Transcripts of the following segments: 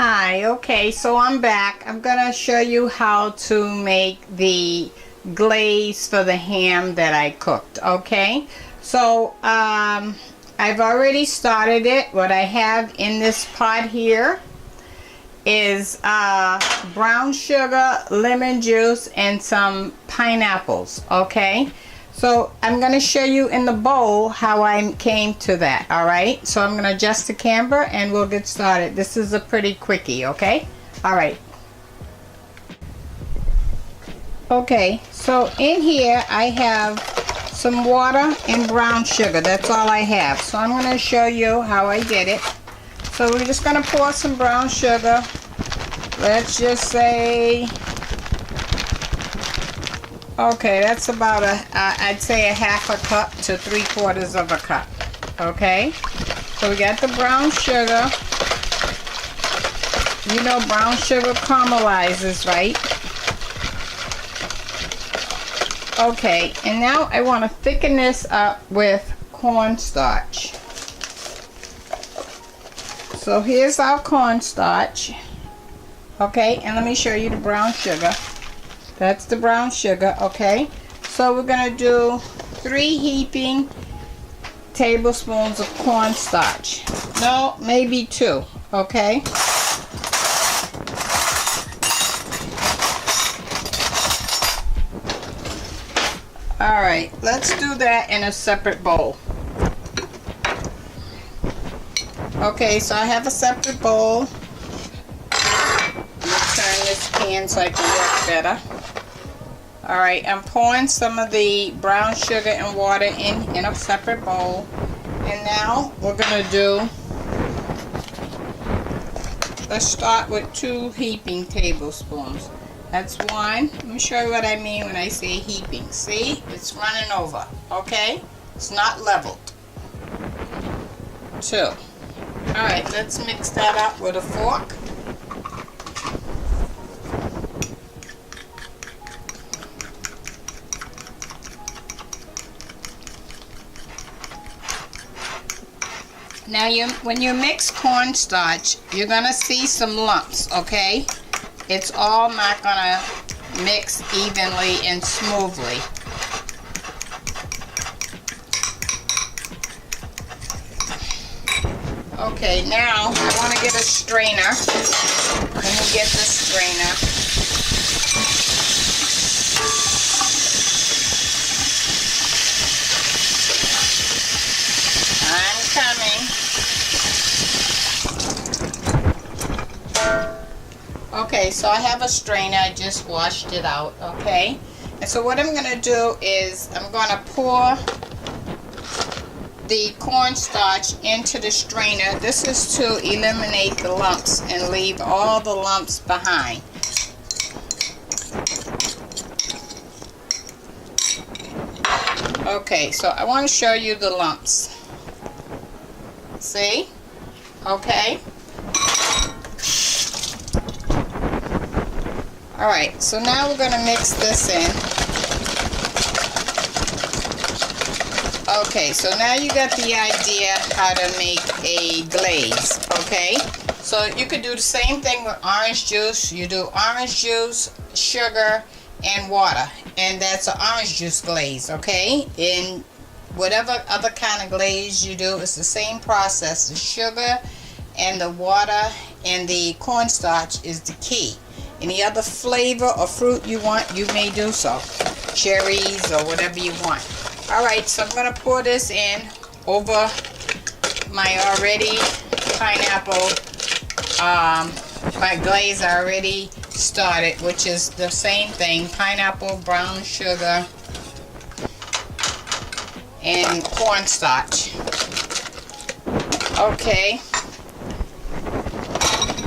Hi, okay, so I'm back. I'm gonna show you how to make the glaze for the ham that I cooked, okay? So I've already started it. What I have in this pot here is brown sugar, lemon juice, and some pineapples, okay? So I'm going to show you in the bowl how I came to that, all right? So I'm going to adjust the camera and we'll get started. This is a pretty quickie, okay? All right. Okay, so in here I have some water and brown sugar. That's all I have. So I'm going to show you how I did it. So we're just going to pour some brown sugar. Let's just say, okay, that's about I'd say a half a cup to 3/4 of a cup. Okay, so we got the brown sugar. You know brown sugar caramelizes, right? Okay, and now I want to thicken this up with cornstarch. So here's our cornstarch. Okay, and let me show you the brown sugar. That's the brown sugar, okay? So we're going to do 3 heaping tablespoons of cornstarch. No, maybe 2, okay? Alright, let's do that in a separate bowl. Okay, so I have a separate bowl. Turn this pan so I can work better. Alright, I'm pouring some of the brown sugar and water in a separate bowl. And now we're going to do, let's start with 2 heaping tablespoons. That's 1. Let me show you what I mean when I say heaping. See, it's running over, okay? It's not leveled. 2. Alright, let's mix that up with a fork. Now when you mix cornstarch, you're going to see some lumps, okay? It's all not going to mix evenly and smoothly. Okay, now I want to get a strainer. Let me get the strainer. I'm coming. Okay, so I have a strainer. I just washed it out, okay? And so what I'm going to do is I'm going to pour the cornstarch into the strainer. This is to eliminate the lumps and leave all the lumps behind. Okay, so I want to show you the lumps. See? Okay. Alright, so now we're going to mix this in. Okay, so now you got the idea how to make a glaze, okay? So you could do the same thing with orange juice. You do orange juice, sugar, and water. And that's an orange juice glaze, okay? In whatever other kind of glaze you do, it's the same process. The sugar and the water and the cornstarch is the key. Any other flavor or fruit you want, you may do so. Cherries or whatever you want. Alright, so I'm going to pour this in over my already pineapple, my glaze I already started, which is the same thing. Pineapple, brown sugar, and cornstarch. Okay.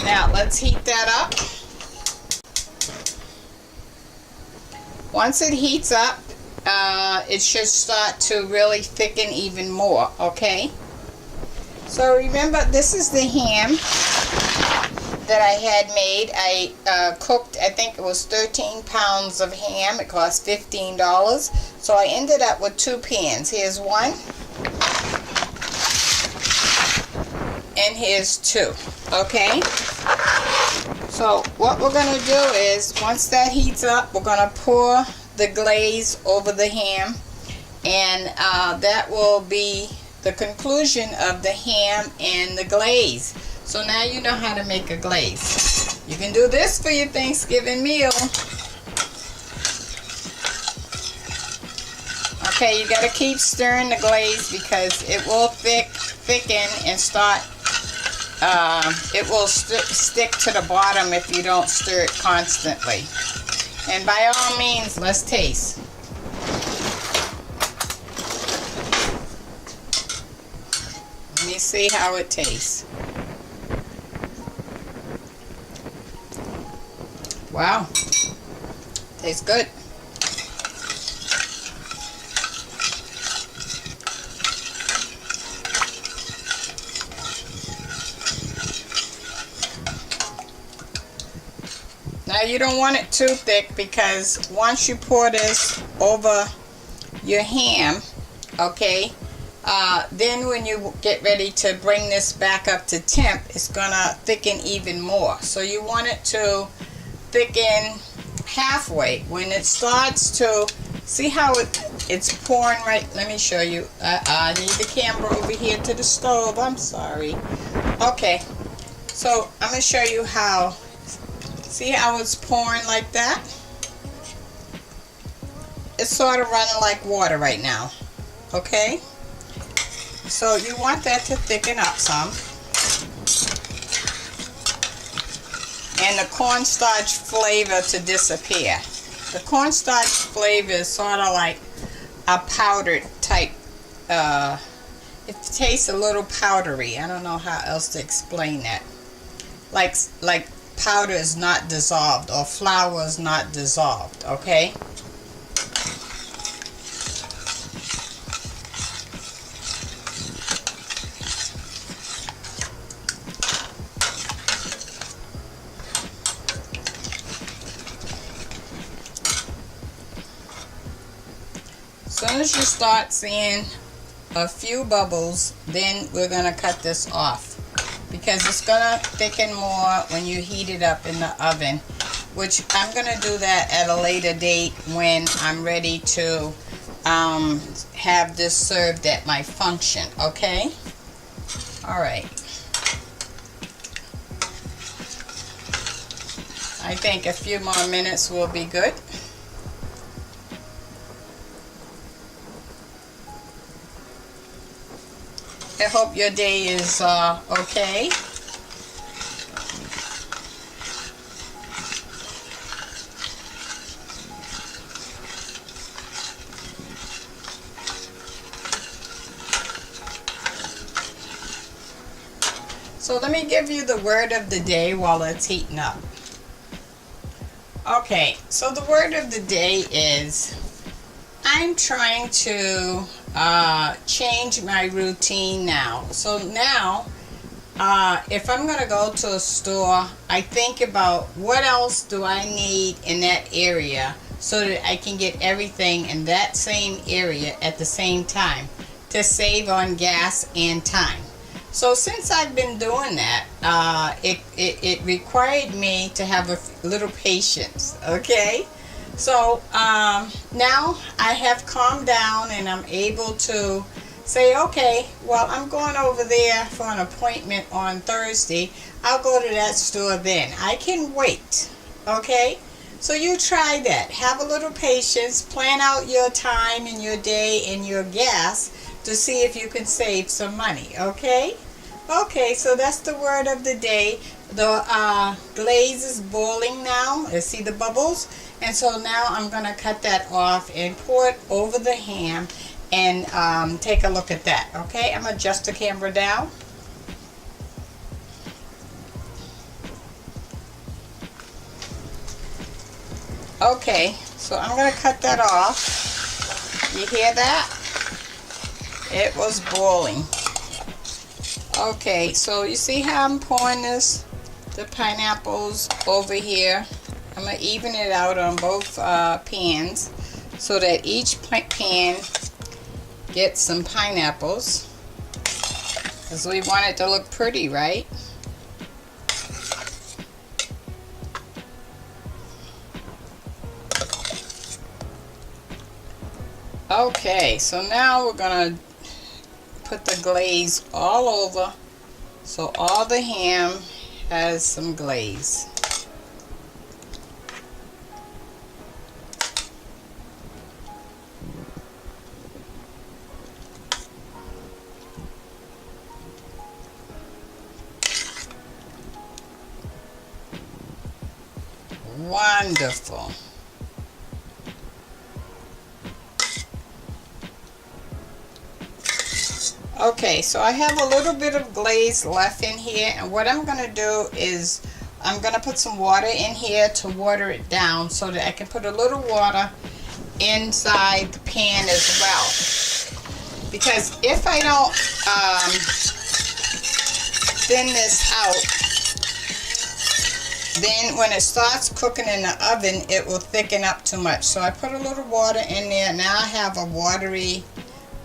Now let's heat that up. Once it heats up, it should start to really thicken even more, okay? So remember, this is the ham that I had made. I cooked, I think it was 13 pounds of ham. It cost $15. So I ended up with 2 pans. Here's one. and here's 2. Okay, so what we're going to do is, once that heats up, we're going to pour the glaze over the ham, and that will be the conclusion of the ham and the glaze. So now you know how to make a glaze. You can do this for your Thanksgiving meal. Okay, you got to keep stirring the glaze because it will thicken and start, it will stick to the bottom if you don't stir it constantly. And by all means, let's taste. Let me see how it tastes. Wow, tastes good. Now you don't want it too thick, because once you pour this over your ham, okay, then when you get ready to bring this back up to temp, it's gonna thicken even more. So you want it to thicken halfway. When it starts to, see how it's pouring right, let me show you. I need the camera over here to the stove, I'm sorry. Okay, so I'm gonna show you how. See how it's pouring like that? It's sort of running like water right now. Okay? So you want that to thicken up some. And the cornstarch flavor to disappear. The cornstarch flavor is sort of like a powdered type. It tastes a little powdery. I don't know how else to explain that. Like powder is not dissolved, or flour is not dissolved, okay? As soon as you start seeing a few bubbles, then we're going to cut this off, because it's going to thicken more when you heat it up in the oven, which I'm going to do that at a later date when I'm ready to have this served at my function, okay? Alright. I think a few more minutes will be good. I hope your day is okay. So let me give you the word of the day while it's heating up. Okay, so the word of the day is, I'm trying to change my routine now. So now, if I'm going to go to a store, I think about what else do I need in that area so that I can get everything in that same area at the same time to save on gas and time. So since I've been doing that, it required me to have a little patience, okay? So now I have calmed down and I'm able to say, okay, well, I'm going over there for an appointment on Thursday. I'll go to that store then. I can wait, okay? So you try that. Have a little patience. Plan out your time and your day and your gas to see if you can save some money, okay? Okay, so that's the word of the day. The glaze is boiling now. You see the bubbles? And so now I'm going to cut that off and pour it over the ham and take a look at that. Okay, I'm going to adjust the camera down. Okay, so I'm going to cut that off. You hear that? It was boiling. Okay, so you see how I'm pouring the pineapples over here? I'm going to even it out on both pans so that each pan gets some pineapples. because we want it to look pretty, right? Okay, so now we're gonna put the glaze all over, so all the ham has some glaze. Wonderful. Okay, so I have a little bit of glaze left in here, and what I'm going to do is I'm going to put some water in here to water it down so that I can put a little water inside the pan as well. Because if I don't thin this out, then when it starts cooking in the oven, it will thicken up too much. So I put a little water in there. Now I have a watery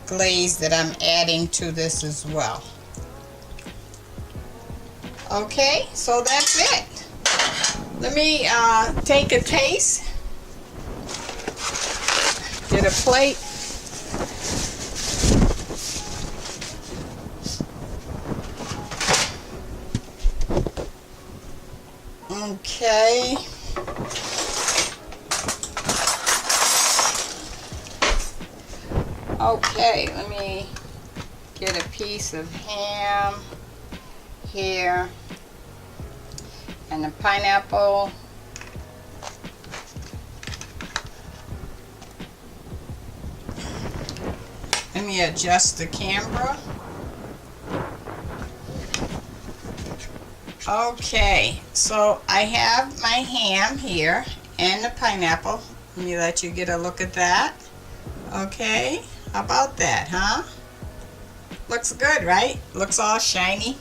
glaze that I'm adding to this as well. Okay, so that's it. Let me take a taste. Get a plate. Okay. Okay, let me get a piece of ham here and the pineapple. Let me adjust the camera. Okay, so I have my ham here and the pineapple. Let me let you get a look at that. Okay, how about that, huh? Looks good, right? Looks all shiny.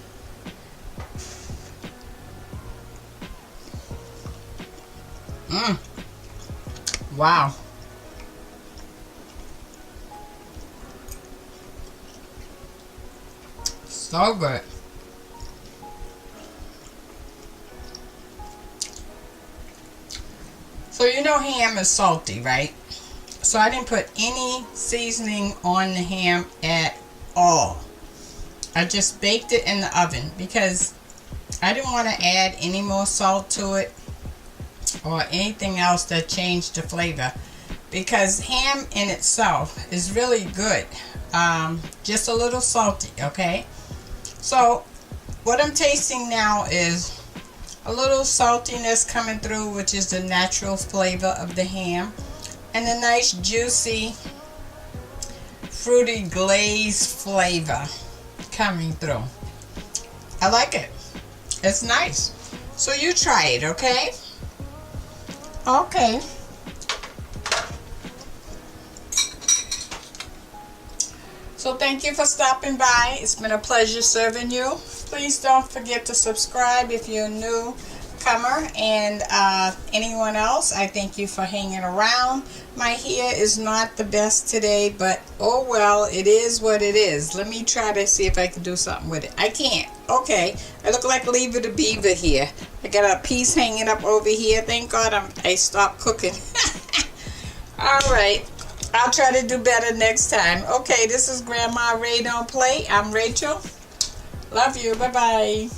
Wow. So good. So you know ham is salty, right? So I didn't put any seasoning on the ham at all. I just baked it in the oven because I didn't want to add any more salt to it or anything else that changed the flavor, because ham in itself is really good, just a little salty. Okay, so what I'm tasting now is a little saltiness coming through, which is the natural flavor of the ham, and a nice juicy fruity glaze flavor coming through. I like it. It's nice. So you try it, okay? Okay. So thank you for stopping by. It's been a pleasure serving you. Please don't forget to subscribe if you're a newcomer, and anyone else, I thank you for hanging around. My hair is not the best today, but oh well, it is what it is. Let me try to see if I can do something with it. I can't. Okay, I look like Leave the Beaver here. I got a piece hanging up over here. Thank God I stopped cooking. Alright, I'll try to do better next time. Okay, this is Grandma Ray Don't Play. I'm Rachel. Love you. Bye-bye.